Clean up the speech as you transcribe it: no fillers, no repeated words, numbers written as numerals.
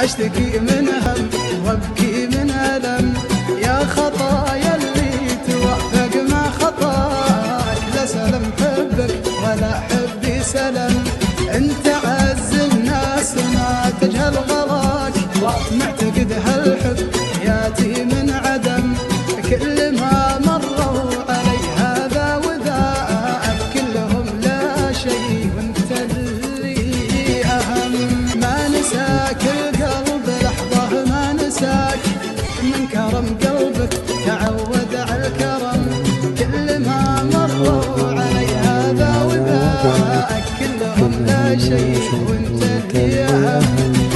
اشتكي من هم وابكي من ألم، يا خطايا اللي توافق مع خطاك، لا سلم حبك ولا حبي سلم. انت عز الناس ما تجهل غلاك، معتقد هالحب ياتي من عدم، كل ما مروا علي هذا وذاك كلهم لا شيء وانت اللي اهم. ما نساك القلب لحظة ما نساك، من كرم قلبك تعود على الكرم، كل ما مروا علي هذا وذاك كلهم لا شيء وانت اللي اهم.